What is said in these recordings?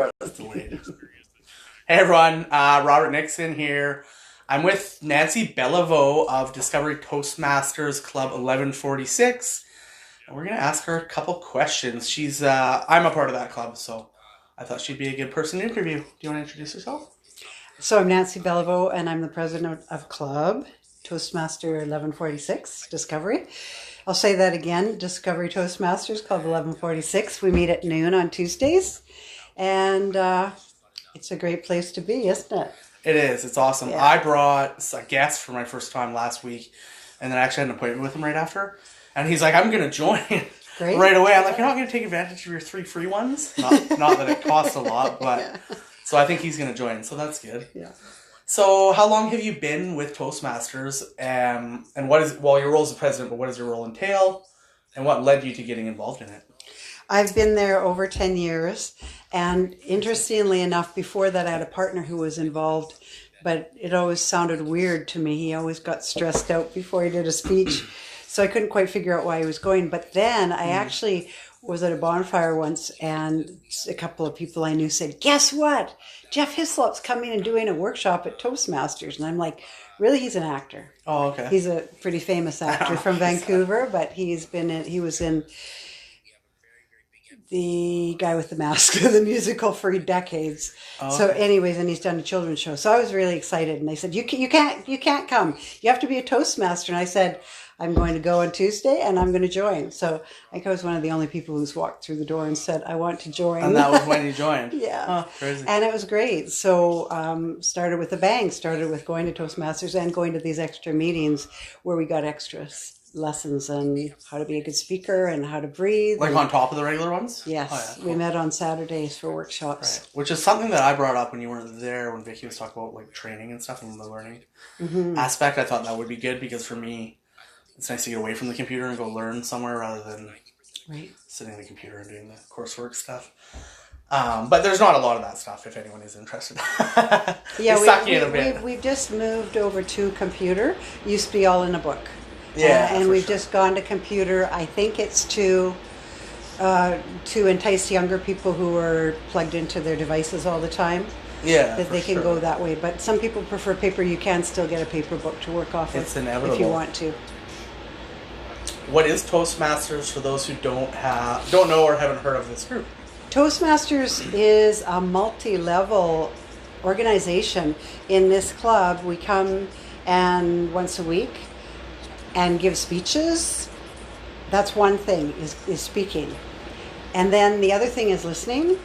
That's delayed. Hey everyone, Robert Nixon here. I'm with Nancy Belliveau of Discovery Toastmasters Club 1146, and we're going to ask her a couple questions. I'm a part of that club, so I thought she'd be a good person to interview. Do you want to introduce yourself? So I'm Nancy Belliveau, and I'm the president of Club Toastmaster 1146 Discovery. I'll say that again, Discovery Toastmasters Club 1146. We meet at noon on Tuesdays, and it's a great place to be, isn't it? It is. It's awesome. Yeah. I brought a guest for my first time last week, and then I actually had an appointment with him right after, and he's like, I'm going to join Great. right away. I'm like, you're not going to take advantage of your 3 free ones? Not that it costs a lot, but... Yeah. So I think he's going to join, so that's good. Yeah. So how long have you been with Toastmasters? And your role as the president, but what does your role entail? And what led you to getting involved in it? I've been there over 10 years, and interestingly enough, before that I had a partner who was involved, but it always sounded weird to me. He always got stressed out before he did a speech, so I couldn't quite figure out why he was going. But then I actually was at a bonfire once, and a couple of people I knew said, guess what? Jeff Hislop's coming and doing a workshop at Toastmasters. And I'm like, really? He's an actor. Oh, okay. He's a pretty famous actor from Vancouver, but he was in The Guy with the Mask, the musical, for decades. Oh, okay. So anyways, and he's done a children's show. So I was really excited, and they said, you can't come. You have to be a Toastmaster. And I said, I'm going to go on Tuesday, and I'm going to join. So I think I was one of the only people who's walked through the door and said, I want to join. And that was when you joined? Yeah. Oh, crazy. And it was great. So started with a bang, started with going to Toastmasters and going to these extra meetings where we got extra lessons on how to be a good speaker and how to breathe. Like on top of the regular ones? Yes. Oh, yeah. Cool. We met on Saturdays for workshops. Right. Which is something that I brought up when you weren't there, when Vicky was talking about like training and stuff and the learning aspect. I thought that would be good because for me, it's nice to get away from the computer and go learn somewhere rather than sitting in the computer and doing the coursework stuff. But there's not a lot of that stuff if anyone is interested. Yeah, we've just moved over to computer. It used to be all in a book. Yeah, and we've just gone to computer. I think it's to entice younger people who are plugged into their devices all the time. Yeah, that they can go that way. But some people prefer paper. You can still get a paper book to work off of. It's inevitable if you want to. What is Toastmasters for those who don't know or haven't heard of this group? Toastmasters is a multi-level organization. In this club, we come and once a week and give speeches. That's one thing, is speaking. And then the other thing is listening,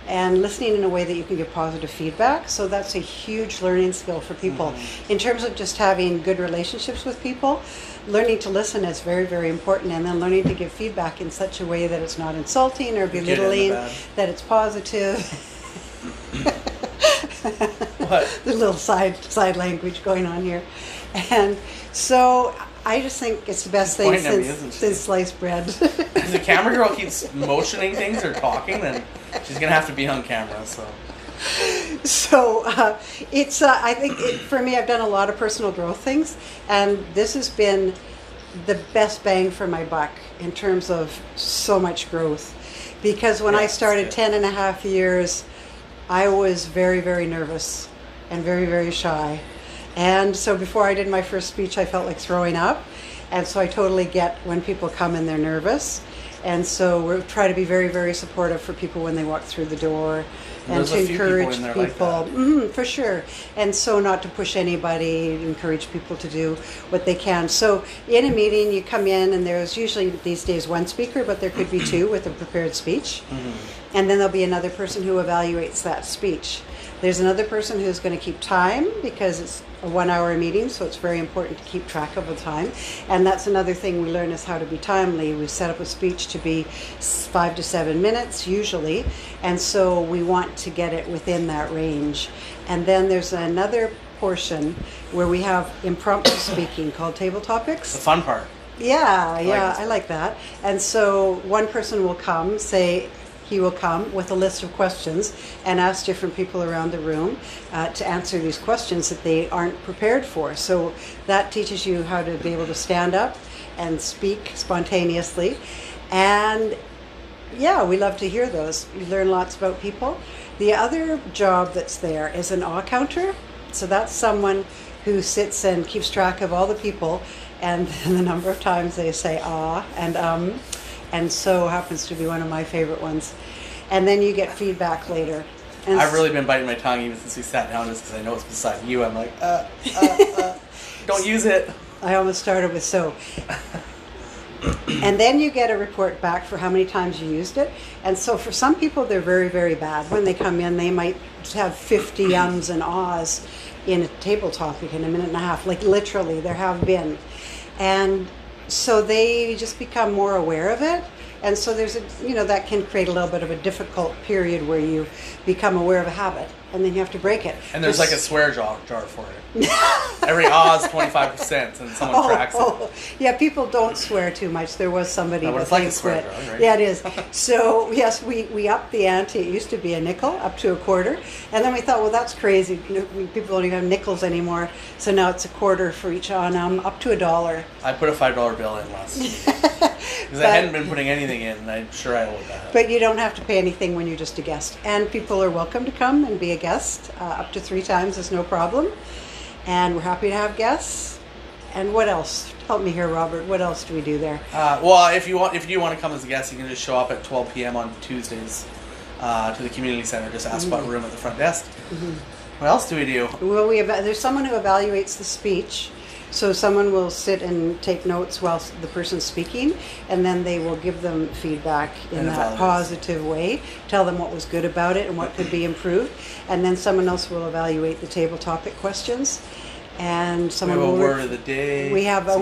and listening in a way that you can give positive feedback. So that's a huge learning skill for people. In terms of just having good relationships with people, learning to listen is very, very important, and then learning to give feedback in such a way that it's not insulting or belittling, that it's positive. What? The little side language going on here. And so I just think it's the best thing since sliced bread. If the camera girl keeps motioning things or talking, then she's going to have to be on camera. So it's, I think for me, I've done a lot of personal growth things, and this has been the best bang for my buck in terms of so much growth. Because when I started 10 and a half years, I was very, very nervous and very, very shy. And so before I did my first speech, I felt like throwing up. And so I totally get when people come and they're nervous. And so we try to be very, very supportive for people when they walk through the door. And to encourage people, like for sure. And so not to push anybody, encourage people to do what they can. So in a meeting, you come in and there's usually these days one speaker, but there could be two with a prepared speech. And then there'll be another person who evaluates that speech. There's another person who's going to keep time because it's a 1 hour meeting, so it's very important to keep track of the time. And that's another thing we learn is how to be timely. We set up a speech to be 5 to 7 minutes usually, and so we want to get it within that range. And then there's another portion where we have impromptu speaking called table topics. The fun part. Yeah, I like that. And so one person will come, he will come with a list of questions and ask different people around the room to answer these questions that they aren't prepared for. So that teaches you how to be able to stand up and speak spontaneously. And yeah, we love to hear those. We learn lots about people. The other job that's there is an awe counter. So that's someone who sits and keeps track of all the people and the number of times they say ah and so happens to be one of my favorite ones. And then you get feedback later. And I've really been biting my tongue even since we sat down, just because I know it's beside you. I'm like, don't use it. I almost started with so. And then you get a report back for how many times you used it. And so for some people, they're very, very bad. When they come in, they might have 50 ums and ahs in a table topic in a minute and a half. Like literally, there have been. And so they just become more aware of it. And so there's that can create a little bit of a difficult period where you become aware of a habit and then you have to break it. And there's like a swear jar for it. Every ah is 25% and someone tracks it. Yeah, people don't swear too much. There was somebody It's like a swear jar, right? Yeah, it is. So yes, we upped the ante. It used to be a nickel up to a quarter. And then we thought, well, that's crazy. People don't even have nickels anymore. So now it's a quarter for each on up to $1. I put a $5 bill in last week. Because I hadn't been putting anything in, and I'm sure I owed that. But you don't have to pay anything when you're just a guest. And people are welcome to come and be a guest. Up to 3 times is no problem. And we're happy to have guests. And what else? Help me here, Robert. What else do we do there? Well, if you want to come as a guest, you can just show up at 12 p.m. on Tuesdays to the community center. Just ask about a room at the front desk. Mm-hmm. What else do we do? Well, there's someone who evaluates the speech. So someone will sit and take notes while the person's speaking, and then they will give them feedback in that positive way, tell them what was good about it and what could be improved, and then someone else will evaluate the table topic questions. And someone we have will a word of the day. We have a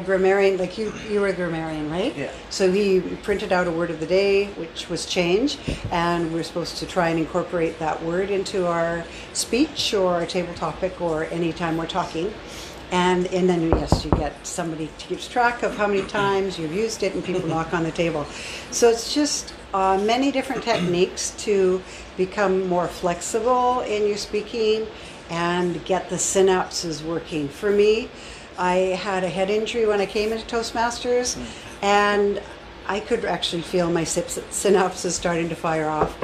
grammarian, like you were a grammarian, right? Yeah. So he printed out a word of the day, which was change, and we're supposed to try and incorporate that word into our speech or our table topic or any time we're talking. And then, yes, you get somebody who keeps track of how many times you've used it, and people knock on the table. So it's just many different techniques to become more flexible in your speaking and get the synapses working. For me, I had a head injury when I came into Toastmasters, and I could actually feel my synapses starting to fire off.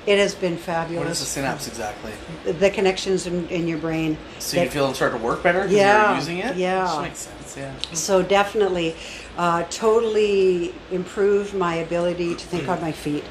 It has been fabulous. What is the synapse exactly? The connections in your brain. So you feel them start to work better because you're using it? Yeah. That makes sense, yeah. So definitely, totally improved my ability to think on my feet,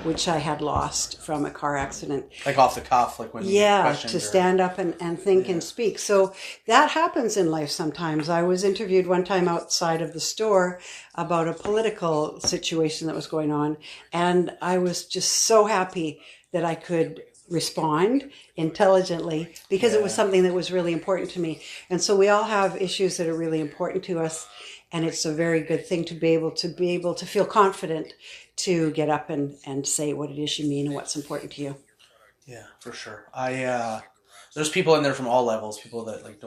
which I had lost from a car accident. Like off the cuff, like when you questioned to stand up and think and speak. So that happens in life sometimes. I was interviewed one time outside of the store about a political situation that was going on, and I was just so happy that I could respond intelligently because it was something that was really important to me. And so we all have issues that are really important to us, and it's a very good thing to be able to feel confident to get up and say what it is you mean and what's important to you. Yeah, for sure. There's people in there from all levels, people that like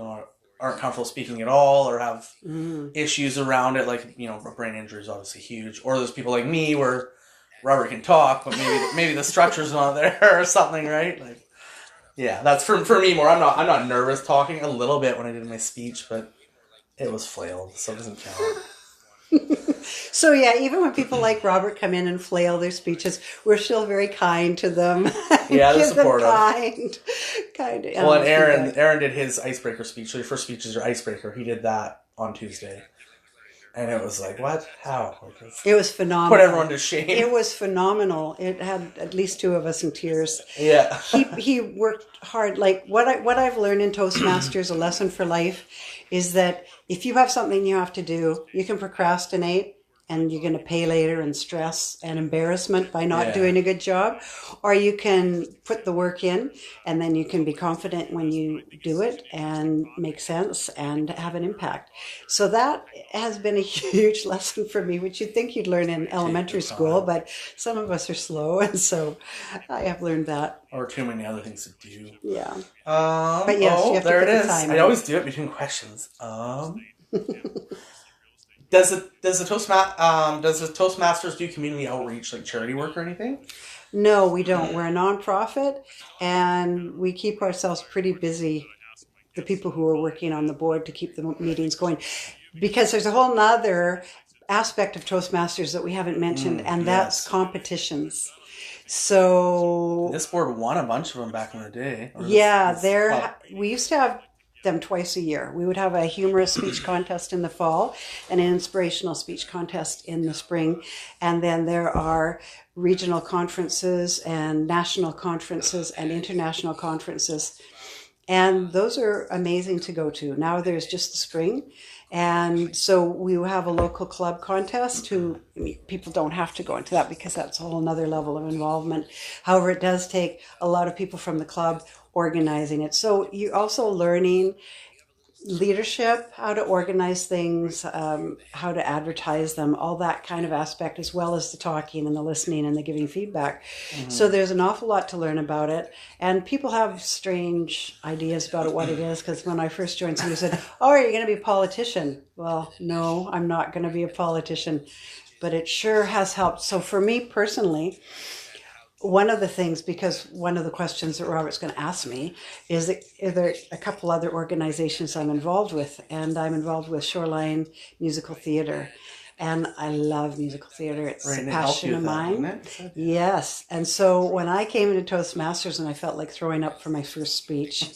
aren't comfortable speaking at all or have issues around it, like, brain injury is obviously huge. Or there's people like me where Robert can talk, but maybe the structure's not there or something, right? Like, yeah, that's for me more. I'm not nervous talking a little bit when I did my speech, but it was flailed, so it doesn't count. So yeah, even when people like Robert come in and flail their speeches, we're still very kind to them. Yeah, they're supportive. Kind. Well, and Aaron did his icebreaker speech. So your first speech is your icebreaker. He did that on Tuesday. And it was like, what? How? It was phenomenal. Put everyone to shame. It was phenomenal. It had at least 2 of us in tears. Yeah. He worked hard. Like what I've learned in Toastmasters, a lesson for life, is that if you have something you have to do, you can procrastinate and you're going to pay later in stress and embarrassment by not doing a good job. Or you can put the work in and then you can be confident when you do it and make sense and have an impact. So that has been a huge lesson for me, which you'd think you'd learn in elementary school, but some of us are slow, and so I have learned that. Or too many other things to do. Yeah. But yes, you have to there put it is. the time I in. always do it between questions. Does the Toastmasters do community outreach, like charity work or anything? No, we don't. We're a nonprofit, and we keep ourselves pretty busy, the people who are working on the board, to keep the meetings going. Because there's a whole nother aspect of Toastmasters that we haven't mentioned, and that's competitions. So This board won a bunch of them back in the day. Or yeah, this club. we used to have them twice a year. We would have a humorous speech contest in the fall and an inspirational speech contest in the spring. And then there are regional conferences and national conferences and international conferences. And those are amazing to go to. Now there's just the spring. And so we have a local club contest people don't have to go into that because that's a whole nother level of involvement. However, it does take a lot of people from the club organizing it. So you're also learning leadership, how to organize things, how to advertise them, all that kind of aspect, as well as the talking and the listening and the giving feedback. So there's an awful lot to learn about it. And people have strange ideas about what it is, because when I first joined, somebody said, "Oh, are you going to be a politician?" Well, no, I'm not going to be a politician, but it sure has helped. So for me personally, one of the things, because one of the questions that Robert's going to ask me is that there are a couple other organizations I'm involved with, and I'm involved with Shoreline Musical Theater, and I love musical theater. It's a passion of mine. Yes, and so when I came into Toastmasters and I felt like throwing up for my first speech,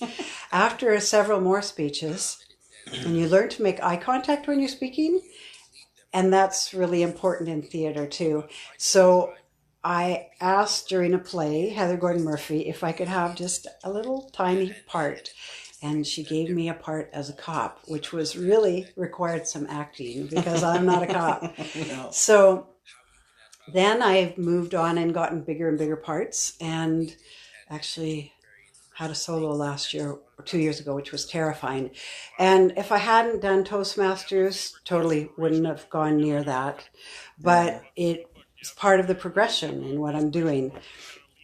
after several more speeches, and you learn to make eye contact when you're speaking, and that's really important in theater too. So I asked during a play, Heather Gordon Murphy, if I could have just a little tiny part. And she gave me a part as a cop, which was really required some acting because I'm not a cop. No. So then I've moved on and gotten bigger and bigger parts, and actually had a solo last year or 2 years ago, which was terrifying. And if I hadn't done Toastmasters, totally wouldn't have gone near that. But it's part of the progression in what I'm doing.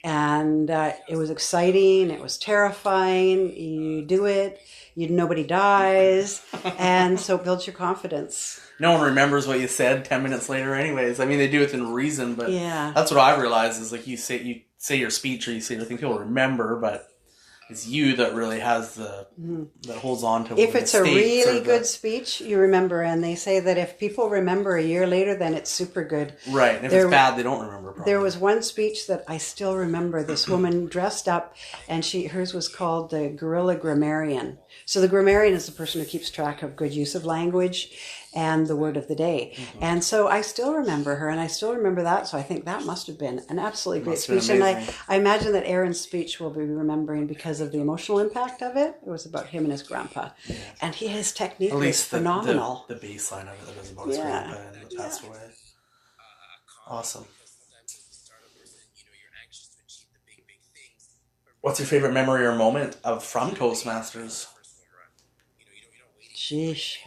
And it was exciting. It was terrifying. You do it. Nobody dies. And so it builds your confidence. No one remembers what you said 10 minutes later anyways. I mean, they do it within reason, but that's what I've realized is like you say your speech or you say your thing, people remember, but it's you that really has that holds on to. If it's a really good speech, you remember, and they say that if people remember a year later, then it's super good. Right, and if it's bad, they don't remember. Probably. There was one speech that I still remember. This woman dressed up, and hers was called the Guerrilla Grammarian. So the grammarian is the person who keeps track of good use of language and the word of the day. Mm-hmm. And so I still remember her, and I still remember that. So I think that must have been an absolutely great speech. And I imagine that Aaron's speech will be remembering because of the emotional impact of it. It was about him and his grandpa. Yeah. And his technique was phenomenal. The bass line of it that was about his grandpa and passed away. Awesome. What's your favorite memory or moment from Toastmasters? Sheesh.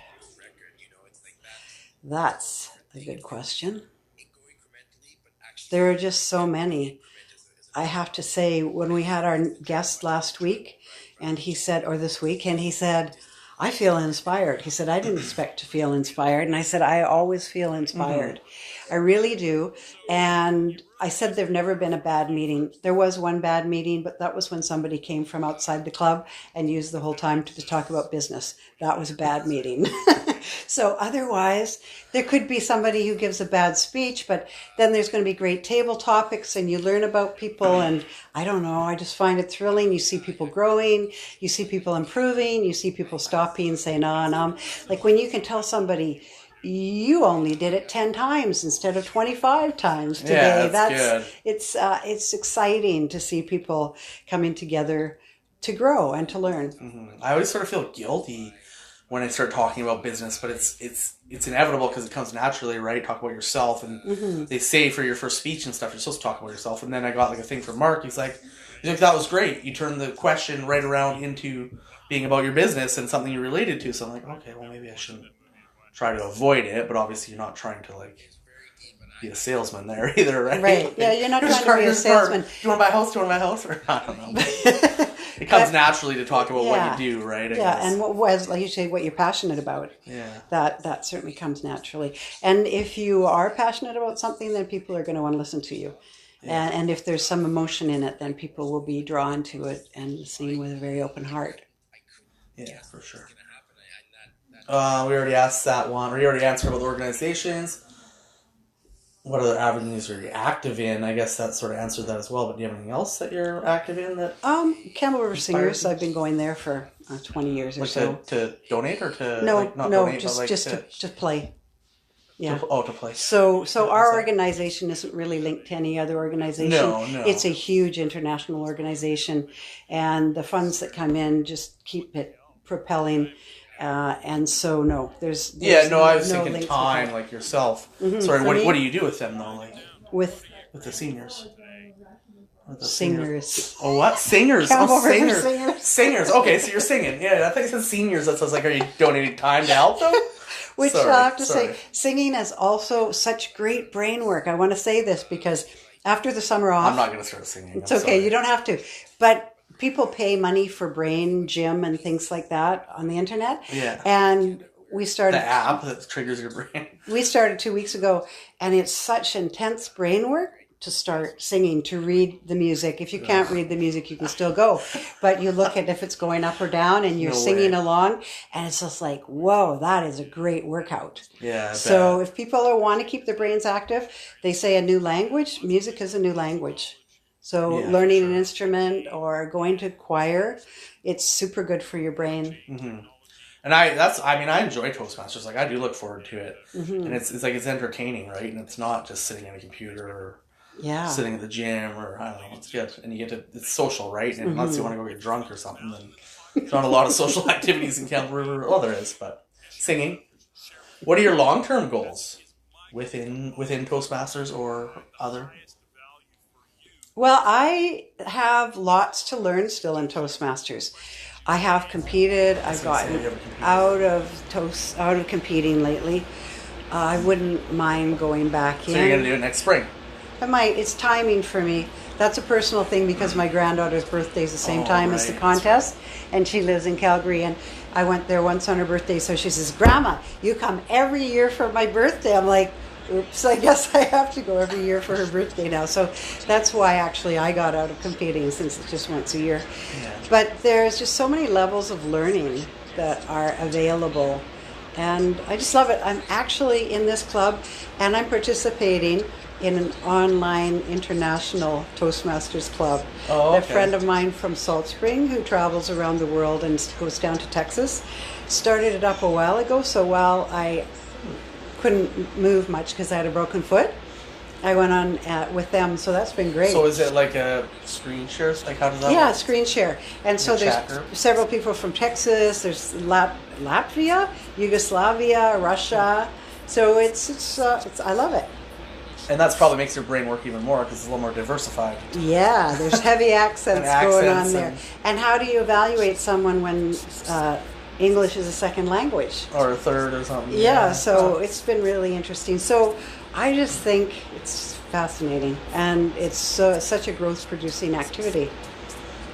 That's a good question. There are just so many. I have to say, when we had our guest last week, and he said, or this week, and he said, "I feel inspired." He said, "I didn't expect to feel inspired." And I said, "I always feel inspired." Mm-hmm. I really do. And I said there've never been a bad meeting. There was one bad meeting, but that was when somebody came from outside the club and used the whole time to talk about business. That was a bad meeting. So otherwise, there could be somebody who gives a bad speech, but then there's going to be great table topics and you learn about people. And I don't know, I just find it thrilling. You see people growing, you see people improving, you see people stopping and saying, like when you can tell somebody, you only did it 10 times instead of 25 times today. Yeah, that's good. It's exciting to see people coming together to grow and to learn. Mm-hmm. I always sort of feel guilty when I start talking about business, but it's inevitable because it comes naturally, right? Talk about yourself, and they say for your first speech and stuff, you're supposed to talk about yourself. And then I got like a thing from Mark. He's like, "That was great. You turned the question right around into being about your business and something you related to." So I'm like, okay, well maybe I shouldn't try to avoid it, but obviously you're not trying to like be a salesman there either, right? Right. Yeah, you're not trying to be a salesman. Do you want to buy a house? Do you want to buy a house? Or I don't know. It comes naturally to talk about what you do, right? I guess. And what was, like you say, what you're passionate about. Yeah. That certainly comes naturally. And if you are passionate about something, then people are going to want to listen to you. Yeah. And if there's some emotion in it, then people will be drawn to it and listening with a very open heart. Yeah, for sure. We already asked that one. We already answered about the organizations. what other avenues are you active in? I guess that sort of answered that as well. But do you have anything else that you're active in that? Campbell River inspires Singers. you? I've been going there for 20 years or Like so. to donate or to No, like not no, donate, but like just play. Yeah. to play. So our organization isn't really linked to any other organization. No. It's a huge international organization, and the funds that come in just keep it propelling. And so no, there's I was thinking links time like yourself. Mm-hmm. Sorry, what do you do with them though? Like with the seniors. With the singers. Oh, what? Singers. Campbell River singers. Singers. Singers. Okay, so you're singing. Yeah, I think it said seniors. That sounds like, are you donating time to help them? Which I have to say, singing is also such great brain work. I want to say this because after the summer off... I'm not going to start singing. It's okay, you don't have to. But people pay money for brain gym and things like that on the internet. Yeah. And we started... The app that triggers your brain. We started 2 weeks ago, and it's such intense brain work to start singing, to read the music. If you can't read the music, you can still go. But you look at if it's going up or down, and you're singing along, and it's just like, whoa, that is a great workout. Yeah. So if people want to keep their brains active, they say a new language. Music is a new language. So learning an instrument or going to choir, it's super good for your brain. Mm-hmm. And I enjoy Toastmasters. Like, I do look forward to it. Mm-hmm. And it's like, it's entertaining, right? And it's not just sitting at a computer or sitting at the gym or, I don't know, it's good. And it's social, right? And unless you want to go get drunk or something, then there's not a lot of social activities in Campbell River. Well, there is, but singing. What are your long-term goals within Toastmasters or other? Well, I have lots to learn still in Toastmasters. I have competed. I've gotten out of competing lately. I wouldn't mind going back in. So you're going to do it next spring? I might. It's timing for me. That's a personal thing because my granddaughter's birthday is the same time as the contest, and she lives in Calgary. And I went there once on her birthday, so she says, "Grandma, you come every year for my birthday." I'm like, oops, I guess I have to go every year for her birthday now. So that's why actually I got out of competing, since it's just once a year. Yeah. But there's just so many levels of learning that are available. And I just love it. I'm actually in this club, and I'm participating in an online international Toastmasters club. Oh, okay. A friend of mine from Salt Spring, who travels around the world and goes down to Texas, started it up a while ago. So while I couldn't move much because I had a broken foot, I went on with them, so that's been great. So is it like a screen share? Like, how does that work? Yeah, screen share. And so there's several people from Texas, there's Latvia, Yugoslavia, Russia. So it's I love it. And that's probably makes your brain work even more because it's a little more diversified. Yeah, there's heavy accents going on there. And how do you evaluate someone when English is a second language? Or a third or something. Yeah, so it's been really interesting. So I just think it's fascinating, and it's such a growth-producing activity.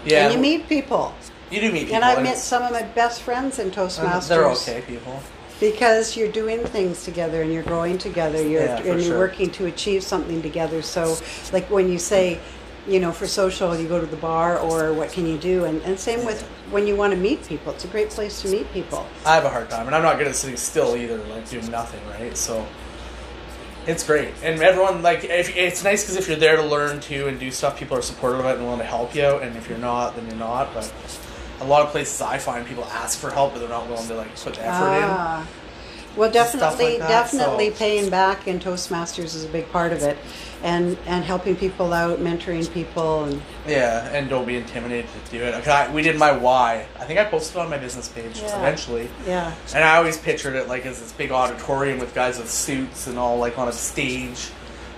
Yeah, and you meet people. You do meet people. And I've met some of my best friends in Toastmasters. They're okay people. Because you're doing things together and you're growing together, you're working to achieve something together. So, like when you say, for social, you go to the bar, or what can you do? And same with when you want to meet people. It's a great place to meet people. I have a hard time, and I'm not good at sitting still either, like doing nothing, right? So it's great. And everyone, it's nice because if you're there to learn too and do stuff, people are supportive of it and willing to help you out. And if you're not, then you're not. But a lot of places I find people ask for help, but they're not willing to put the effort in. Well, definitely paying back in Toastmasters is a big part of it, and helping people out, mentoring people, and don't be intimidated to do it. We did my why. I think I posted on my business page eventually. Yeah. And I always pictured it as this big auditorium with guys with suits and all on a stage,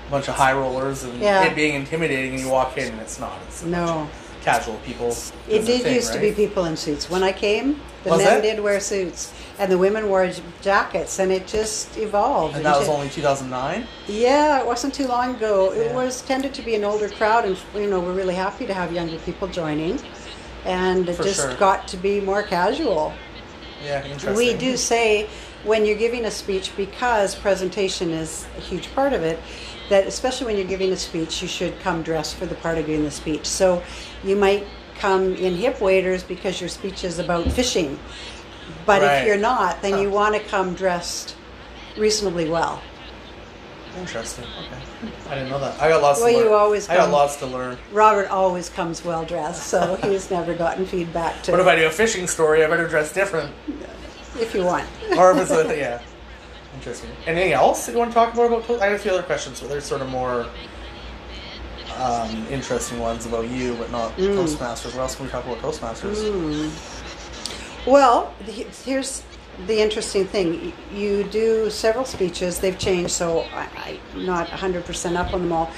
a bunch of high rollers, and it being intimidating. And you walk in and it's not. It's no. Casual people. It did used to be people in suits. When I came, the men did wear suits, and the women wore jackets, and it just evolved. And that was only 2009? Yeah, it wasn't too long ago. It was tended to be an older crowd, and we're really happy to have younger people joining, and it got to be more casual. Yeah, interesting. We do say when you're giving a speech, because presentation is a huge part of it, that especially when you're giving a speech, you should come dressed for the part of giving the speech. So you might come in hip waders because your speech is about fishing. But if you're not, then you want to come dressed reasonably well. Interesting. Okay. I didn't know that. I got lots Well, to learn. you always I got come- lots to learn. Robert always comes well dressed, so he's never gotten feedback to. What if I do a fishing story? I better dress different. If you want. Or if it's a, yeah. Interesting. Anything else that you want to talk more about? I have a few other questions, but they're sort of more interesting ones about you, but not Toastmasters. What else can we talk about Toastmasters? Well, here's the interesting thing. You do several speeches. They've changed, so I'm not 100% up on them all.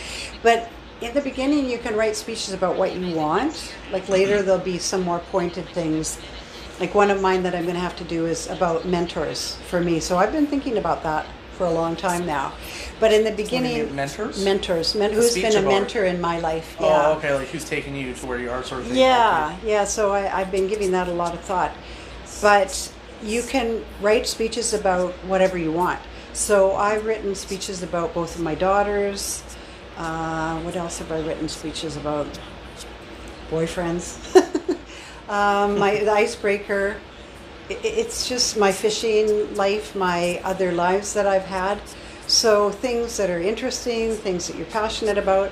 But in the beginning, you can write speeches about what you want. Like later, there'll be some more pointed things. Like one of mine that I'm going to have to do is about mentors for me. So I've been thinking about that for a long time now. But in the beginning, mentors? Mentors. Who's been a mentor in my life. Yeah. Oh, okay. Like who's taken you to where you are, sort of thing. Yeah. So I've been giving that a lot of thought. But you can write speeches about whatever you want. So I've written speeches about both of my daughters. What else have I written speeches about? Boyfriends. The icebreaker. It's just my fishing life, my other lives that I've had. So things that are interesting, things that you're passionate about.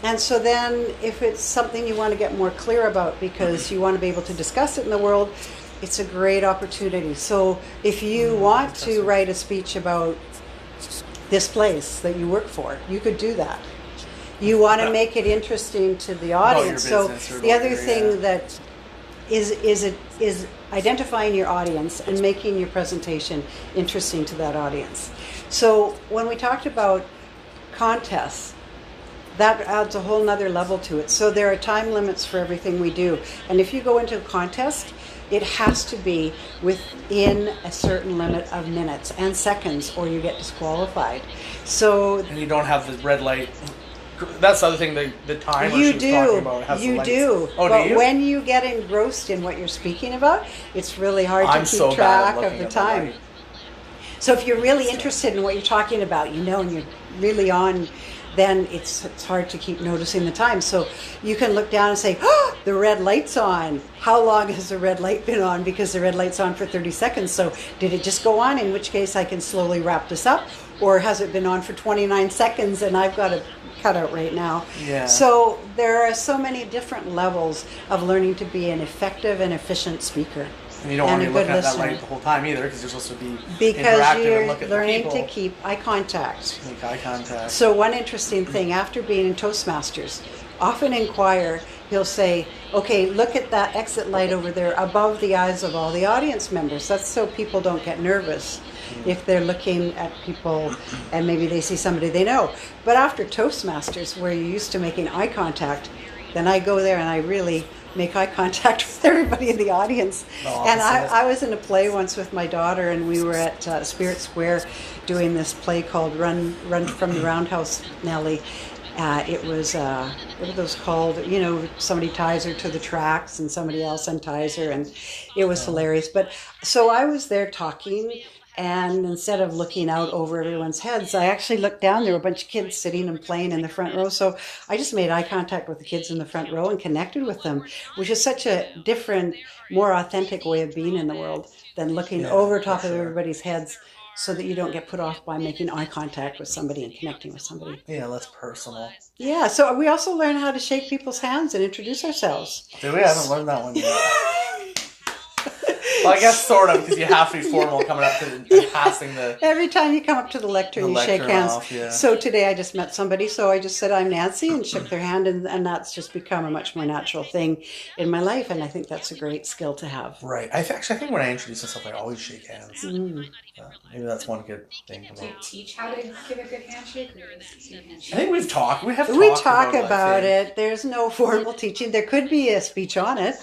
And so then if it's something you want to get more clear about because you want to be able to discuss it in the world, it's a great opportunity. So if you want to write a speech about this place that you work for, you could do that. You want to make it interesting to the audience. So the other thing that is identifying your audience and making your presentation interesting to that audience. So when we talked about contests, that adds a whole nother level to it. So there are time limits for everything we do. And if you go into a contest, it has to be within a certain limit of minutes and seconds or you get disqualified. So And you don't have the red light. That's the other thing, the timer she was talking about. Has You the lights. do. Oh, but do you? when you get engrossed in what you're speaking about, it's really hard I'm to keep so bad at track of looking the at time. light. So if you're really interested in what you're talking about, and you're really on, then it's hard to keep noticing the time. So you can look down and say, oh, the red light's on. How long has the red light been on? Because the red light's on for 30 seconds. So did it just go on? In which case I can slowly wrap this up. Or has it been on for 29 seconds and I've got a cutout right now? Yeah. So there are so many different levels of learning to be an effective and efficient speaker. And you don't want to and be a good looking at that listener. light the whole time either, because you're supposed to be Because interactive you're and look at learning the to people. keep eye contact. Make eye contact. So one interesting thing, after being in Toastmasters, often in choir, he'll say, okay, look at that exit light over there above the eyes of all the audience members. That's so people don't get nervous if they're looking at people and maybe they see somebody they know. But after Toastmasters, where you're used to making eye contact, then I go there and I really make eye contact with everybody in the audience. And I was in a play once with my daughter, and we were at Spirit Square doing this play called Run from the Roundhouse, Nellie. It was, what are those called? Somebody ties her to the tracks and somebody else unties her, and it was hilarious. But so I was there talking, and instead of looking out over everyone's heads, I actually looked down. There were a bunch of kids sitting and playing in the front row. So I just made eye contact with the kids in the front row and connected with them, which is such a different, more authentic way of being in the world than looking over top of everybody's heads, so that you don't get put off by making eye contact with somebody and connecting with somebody. Yeah, less personal. Yeah, so we also learn how to shake people's hands and introduce ourselves. Dude, we haven't learned that one yet. Well, I guess sort of, because you have to be formal coming up to and passing the... Every time you come up to the lectern, you shake hands. Off, yeah. So today I just met somebody, so I just said, I'm Nancy, and shook their hand, and that's just become a much more natural thing in my life, and I think that's a great skill to have. Right. I think when I introduce myself, I always shake hands. Maybe that's one good thing about. Do you teach how to give a good handshake? Or is it a handshake? I think we've talked. We talk about it. There's no formal teaching. There could be a speech on it.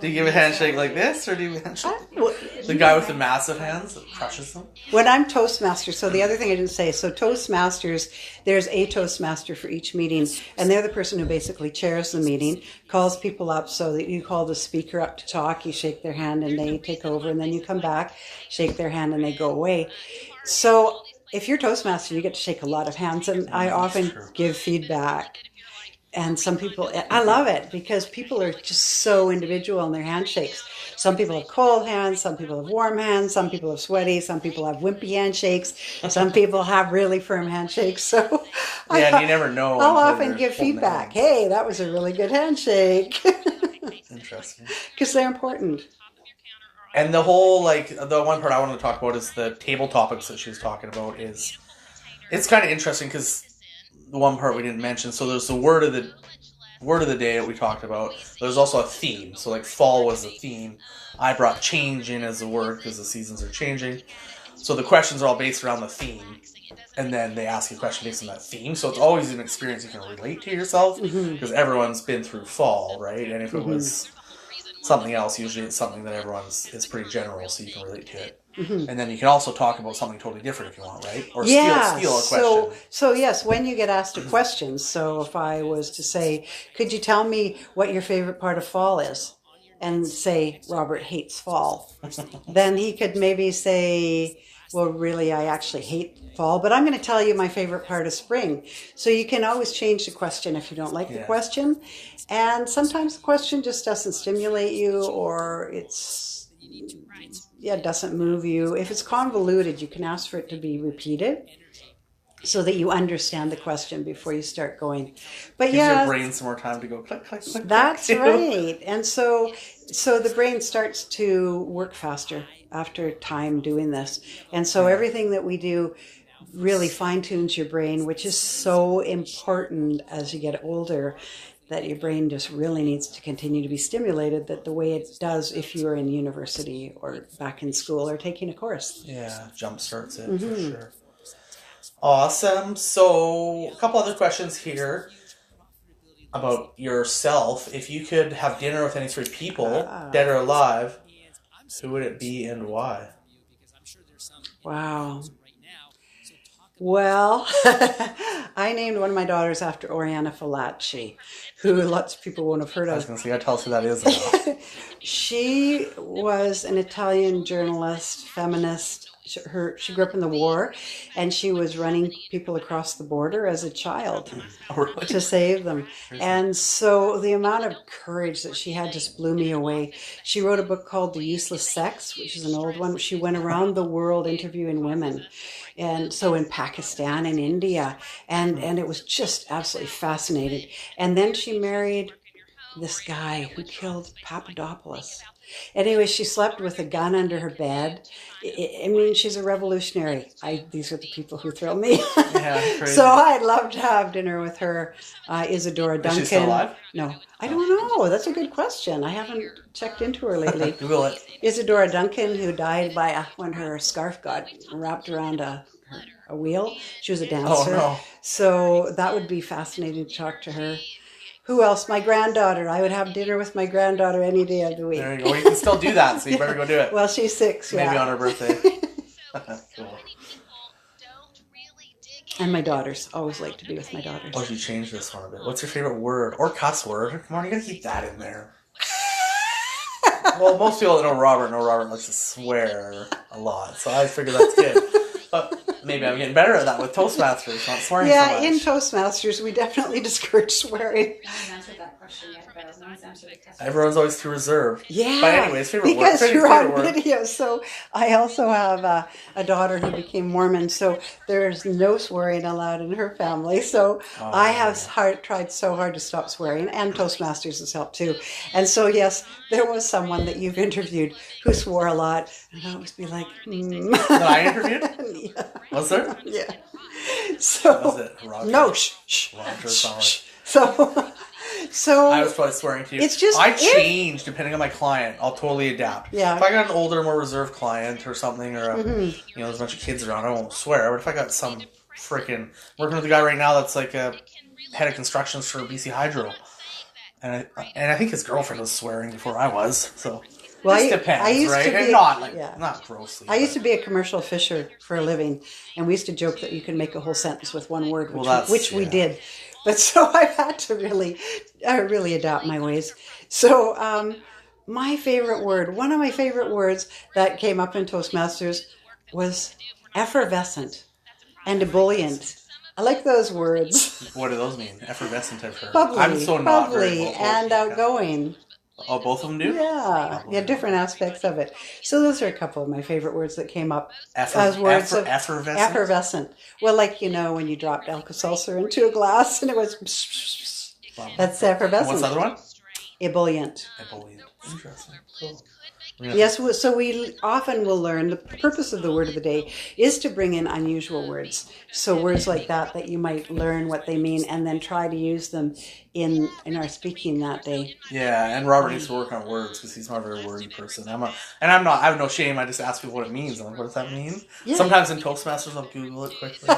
Do you give a handshake like this, or do you handshake? The guy with the massive hands that crushes them? When I'm Toastmaster, so the other thing I didn't say, so Toastmasters, there's a Toastmaster for each meeting, and they're the person who basically chairs the meeting, calls people up, so that you call the speaker up to talk, you shake their hand and they take over, and then you come back, shake their hand and they go away. So if you're Toastmaster, you get to shake a lot of hands, and I often give feedback. And some people, I love it because people are just so individual in their handshakes. Some people have cold hands, some people have warm hands, some people have sweaty, some people have wimpy handshakes, some people have really firm handshakes. So And you never know. I'll until often you're give holding feedback. hands. Hey, that was a really good handshake. Interesting. Because they're important. And the whole, like, the one part I wanted to talk about is the table topics that she was talking about is, it's kind of interesting because the one part we didn't mention, so there's the word of the day that we talked about. There's also a theme. So, like, fall was the theme. I brought change in as a word because the seasons are changing. So the questions are all based around the theme. And then they ask you a question based on that theme. So it's always an experience you can relate to yourself because everyone's been through fall, right? And if it was something else, usually it's something that it's pretty general, so you can relate to it. And then you can also talk about something totally different if you want, right? Or steal a question. So yes, when you get asked a question, so if I was to say, could you tell me what your favorite part of fall is? And say, Robert hates fall. Then he could maybe say, well, really, I actually hate fall, but I'm going to tell you my favorite part of spring. So you can always change the question if you don't like the question. And sometimes the question just doesn't stimulate you or it doesn't move you. If it's convoluted, you can ask for it to be repeated so that you understand the question before you start going. But Gives your brain some more time to go click, click, click. That's click, right. And so the brain starts to work faster after time doing this. And so everything that we do really fine-tunes your brain, which is so important as you get older, that your brain just really needs to continue to be stimulated that the way it does if you're in university or back in school or taking a course. Yeah, jump starts it for sure. Awesome. So, a couple other questions here about yourself. If you could have dinner with any three people, dead or alive, who would it be and why? Wow. Well, I named one of my daughters after Oriana Fallaci, who lots of people won't have heard of. I was going to say, you got to tell us who that is now. She was an Italian journalist, feminist. She grew up in the war, and she was running people across the border as a child to save them. And so the amount of courage that she had just blew me away. She wrote a book called The Useless Sex, which is an old one. She went around the world interviewing women. And so in Pakistan and India, and it was just absolutely fascinating. And then she married this guy who killed Papadopoulos. Anyway, she slept with a gun under her bed. I mean, she's a revolutionary. These are the people who thrill me. Yeah, crazy. So I'd love to have dinner with her. Isadora Duncan. Is she still alive? No, I don't know. That's a good question. I haven't checked into her lately. Google it. Isadora Duncan, who died when her scarf got wrapped around a wheel. She was a dancer. Oh, no. So that would be fascinating to talk to her. Who else? My granddaughter. I would have dinner with my granddaughter any day of the week. There you go. Well, you can still do that, so you better go do it. Well, she's 6, Maybe on her birthday. Cool. And my daughters. Always like to be with my daughters. Oh, you changed this one a bit. What's your favorite word? Or cuss word? Come on, you gotta keep that in there. Well, most people that know Robert likes to swear a lot, so I figure that's good. But maybe I'm getting better at that with Toastmasters, not swearing so much. In Toastmasters, we definitely discourage swearing. I haven't answered that question yet, but no one's answered the question. Everyone's always too reserved. Yeah. But anyways, favorite word. Because you're on video. So I also have a daughter who became Mormon, so there's no swearing allowed in her family. So I have tried so hard to stop swearing, and Toastmasters has helped too. And so, yes, there was someone that you've interviewed who swore a lot, and I always be like, That I interviewed? Yeah. Was there? Yeah. So Was it Roger? No, shh. Roger, sorry. So I was probably swearing to you. It's just I change depending on my client. I'll totally adapt. Yeah. If I got an older, more reserved client or something, or there's a bunch of kids around, I won't swear. But if I got some freaking working with a guy right now that's like a head of constructions for BC Hydro, and I think his girlfriend was swearing before I was. So well, it depends, I used right? to be, and not grossly. I used to be a commercial fisher for a living, and we used to joke that you can make a whole sentence with one word, which we did. But so I've had to really adapt my ways. So my favorite word, one of my favorite words that came up in Toastmasters was effervescent and ebullient. I like those words. What do those mean? Effervescent, I've heard. Bubbly, I'm so not very bubbly, vocal. and outgoing. Oh, both of them do? Yeah, Bubbly. yeah, different aspects of it. So those are a couple of my favorite words that came up as words of effervescent? effervescent. Well, like, you know, when you dropped Alka-Seltzer into a glass and it was... That's effervescent. And what's the other one? Ebullient. Ebullient. Interesting. Cool. Yes, so we often will learn the purpose of the word of the day is to bring in unusual words. So words like that you might learn what they mean and then try to use them in our speaking that day. Yeah, and Robert needs to work on words because he's not a very wordy person. I have no shame. I just ask people what it means. I'm like, what does that mean? Yeah. Sometimes in Toastmasters, I'll Google it quickly.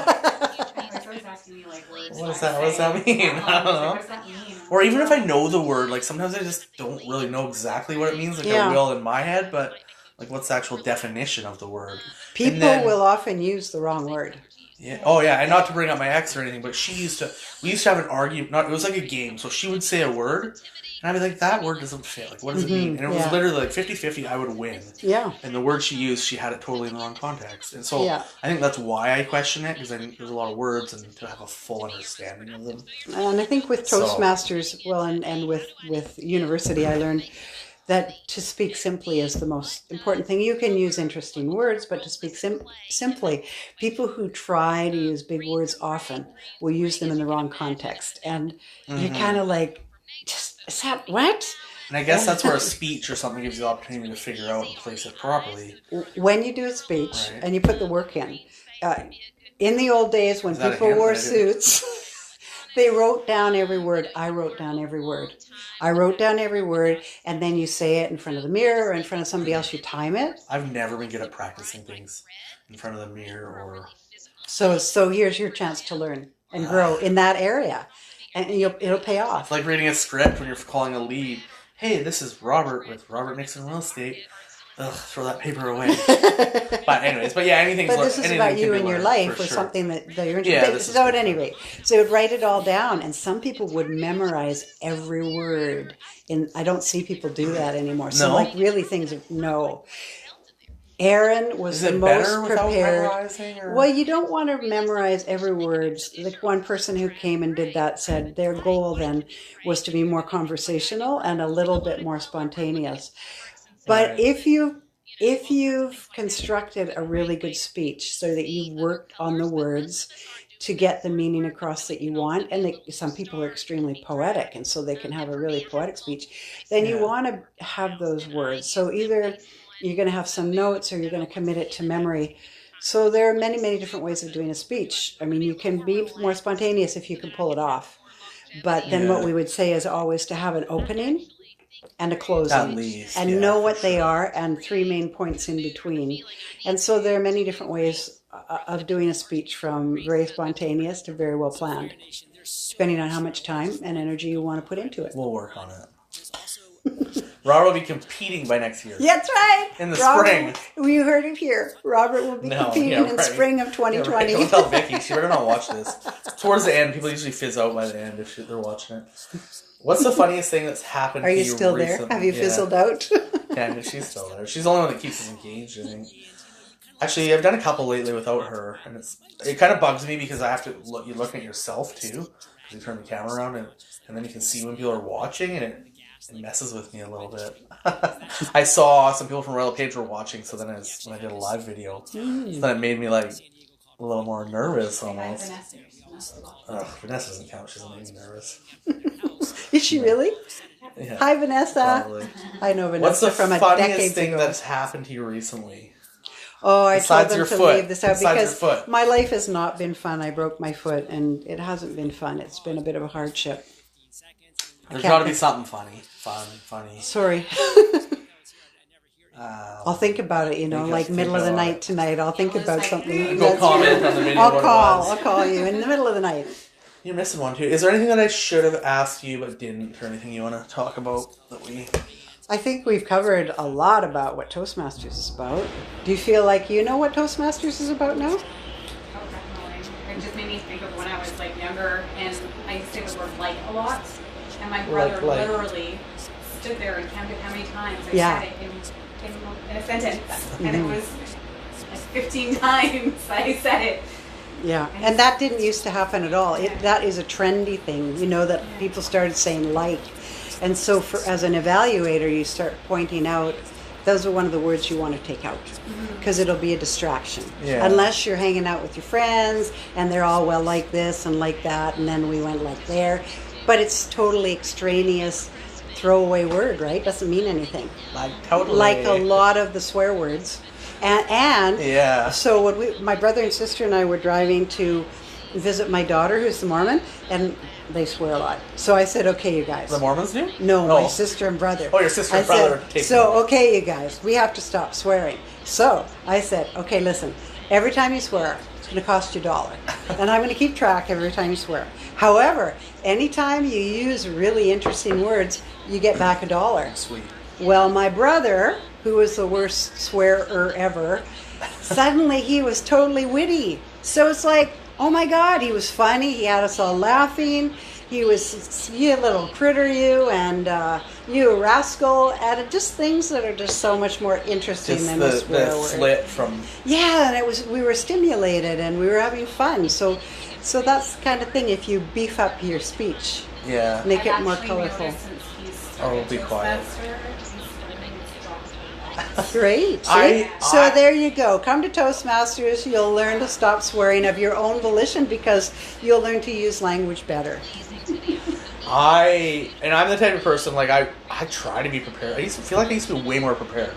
It's always asking me like words. What does that mean? I don't know. What does that mean? Or even if I know the word, like sometimes I just don't really know exactly what it means. Like I will in my head, but like what's the actual definition of the word? People will often use the wrong word. Yeah. Oh yeah, and not to bring up my ex or anything, but we used to have an argument. It was like a game. So she would say a word, and I'd be like, that word doesn't fit. Like, what does it mean? And it was literally like 50-50, I would win. Yeah. And the word she used, she had it totally in the wrong context. And so I think that's why I question it, because I think there's a lot of words and to have a full understanding of them. And I think with Toastmasters, and with university, I learned that to speak simply is the most important thing. You can use interesting words, but to speak simply, people who try to use big words often will use them in the wrong context. And you're kind of like, is that what? And I guess that's where a speech or something gives you the opportunity to figure out and place it properly. When you do a speech and you put the work in the old days when people wore suits, they wrote down every word. I wrote down every word. And then you say it in front of the mirror or in front of somebody else. You time it. I've never been good at practicing things in front of the mirror or... So here's your chance to learn and grow in that area. And it'll pay off. It's like reading a script when you're calling a lead. Hey, this is Robert with Robert Nixon Real Estate. Ugh, throw that paper away. But anyways, anything. But this is about you and your life, or something that you're interested in. So at any rate, so would write it all down, and some people would memorize every word. I don't see people do that anymore. So like really things. No. Aaron was the most prepared. Well, you don't want to memorize every word. Like one person who came and did that said their goal then was to be more conversational and a little bit more spontaneous. But if you've constructed a really good speech so that you've worked on the words to get the meaning across that you want, and some people are extremely poetic, and so they can have a really poetic speech, then you want to have those words. So either you're going to have some notes or you're going to commit it to memory. So there are many, many different ways of doing a speech. I mean, you can be more spontaneous if you can pull it off. But then what we would say is always to have an opening and a closing. At least, and know what they are and three main points in between. And so there are many different ways of doing a speech, from very spontaneous to very well planned, depending on how much time and energy you want to put into it. We'll work on it. Robert will be competing by next year. That's right. In the spring. You heard it here. Robert will be competing in spring of 2020. Don't tell Vicky. She better not watch this. Towards the end, people usually fizz out by the end if they're watching it. What's the funniest thing that's happened to you recently? Are you still there? Have you fizzled out? Yeah, she's still there. She's the only one that keeps us engaged, I think. Actually, I've done a couple lately without her, and it kind of bugs me because I have to you look at yourself too. Because you turn the camera around, and then you can see when people are watching, and it messes with me a little bit. I saw some people from Royal Page were watching, so then when I did a live video, so then it made me like a little more nervous almost. Vanessa doesn't count. She doesn't make me nervous. Is she really? Yeah, hi, Vanessa. Probably. I know Vanessa from a decade ago. What's the funniest thing that's happened to you recently? Oh, I told them to leave this out because my life has not been fun. I broke my foot, and it hasn't been fun. It's been a bit of a hardship. There's got to be something funny. Funny. Sorry. I'll think about it, like middle of the night tonight. I'll think about something. Go comment on the video. I'll call you in the middle of the night. You're missing one too. Is there anything that I should have asked you but didn't, or anything you want to talk about that we... I think we've covered a lot about what Toastmasters is about. Do you feel like you know what Toastmasters is about now? Oh, definitely. It just made me think of when I was younger, and I used to say the word "like" a lot, and my brother literally stood there and counted how many times I said it in a sentence, and it was 15 times I said it. Yeah, and that didn't used to happen at all. That is a trendy thing, that people started saying like. And so as an evaluator, you start pointing out, those are one of the words you want to take out because it'll be a distraction. Yeah. Unless you're hanging out with your friends and they're all, well, like this and like that, and then we went like there. But it's totally extraneous, throwaway word, right? Doesn't mean anything. Like, totally. Like a lot of the swear words. And yeah. So when my brother and sister and I were driving to visit my daughter, who's the Mormon, and they swear a lot. So I said, okay, you guys. The Mormons do? No, my sister and brother. Oh, your sister and brother. Okay, you guys, we have to stop swearing. So I said, okay, listen, every time you swear, it's going to cost you $1. And I'm going to keep track every time you swear. However, anytime you use really interesting words, you get back $1. Sweet. Well, my brother, who was the worst swearer ever, suddenly he was totally witty. So it's like, oh my God, he was funny. He had us all laughing. He was, you little critter, you, and you rascal, and just things that are just so much more interesting than a swear word. Slit from. Yeah, and we were stimulated and we were having fun. So that's the kind of thing. If you beef up your speech, make it more colorful. Oh, be quiet. Great. So there you go. Come to Toastmasters. You'll learn to stop swearing of your own volition because you'll learn to use language better. I'm the type of person, like, I try to be prepared. I used to feel like I used to be way more prepared.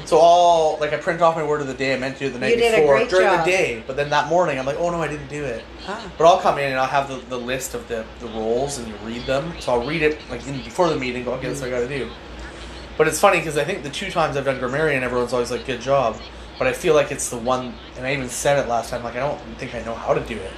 So I print off my word of the day I meant to do the night before during the day. But then that morning, I'm like, oh no, I didn't do it. But I'll come in and I'll have the list of the roles and you read them. So I'll read it like before the meeting, go, okay, that's what I got to do. But it's funny because I think the 2 times I've done grammarian, everyone's always like, good job. But I feel like it's the one, and I even said it last time, like, I don't think I know how to do it.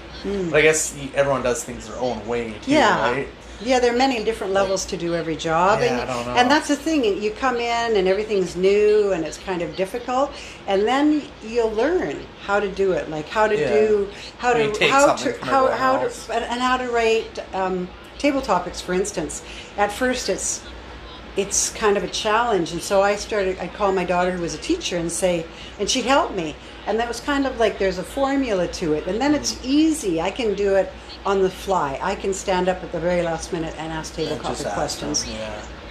But I guess everyone does things their own way, too, right? Yeah, there are many different levels to do every job. Yeah, I don't know. And that's the thing. You come in and everything's new and it's kind of difficult. And then you'll learn how to do it, like how to write table topics, for instance. At first it's kind of a challenge, and so I'd call my daughter who was a teacher and she'd help me, and that was kind of like there's a formula to it, and then it's easy. I can do it on the fly. I can stand up at the very last minute and ask table topic questions.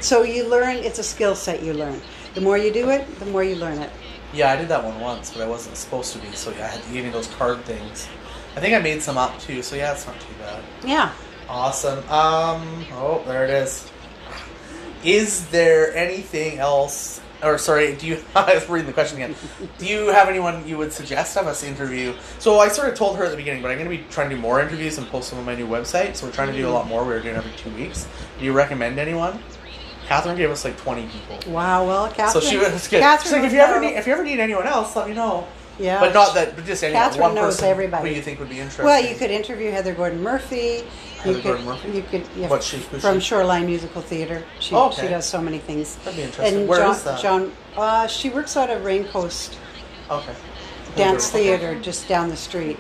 So you learn, it's a skill set you learn. The more you do it, the more you learn it. Yeah, I did that one once, but I wasn't supposed to be, so I had to give me those card things. I think I made some up too, so it's not too bad. Yeah. Awesome. Oh, there it is. Is there anything else, or sorry, I was reading the question again. Do you have anyone you would suggest of us interview? So I sort of told her at the beginning, but I'm going to be trying to do more interviews and post them on my new website, so we're trying to do a lot more. We're doing every 2 weeks. Do you recommend anyone? Catherine gave us like 20 people. Wow, well, Catherine. So she was good. She's like, if you ever need anyone else, let me know. Yeah. But not that, but just anyone. Catherine one knows person everybody. Who you think would be interesting. Well, you could interview Heather Gordon-Murphy. Heather Gordon-Murphy? You could, yeah, What's she? from Shoreline Musical Theatre. She does so many things. That'd be interesting. And Where is that? She works out of Raincoast Okay. Dance Theatre, just down the street.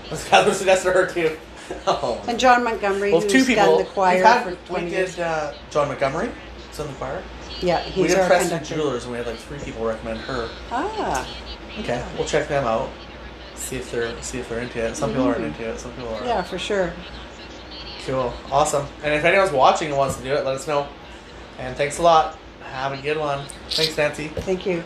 Catherine suggested her too. Oh. And John Montgomery, who's 2 people. done the choir for 20 years. We did John Montgomery, who's in the choir. Yeah, he's we did our Preston conductor. Jewelers, and we had like 3 people recommend her. Ah. Okay, we'll check them out. See if they're into it. Some people aren't into it. Some people are. Yeah, for sure. Cool, awesome. And if anyone's watching and wants to do it, let us know. And thanks a lot. Have a good one. Thanks, Nancy. Thank you.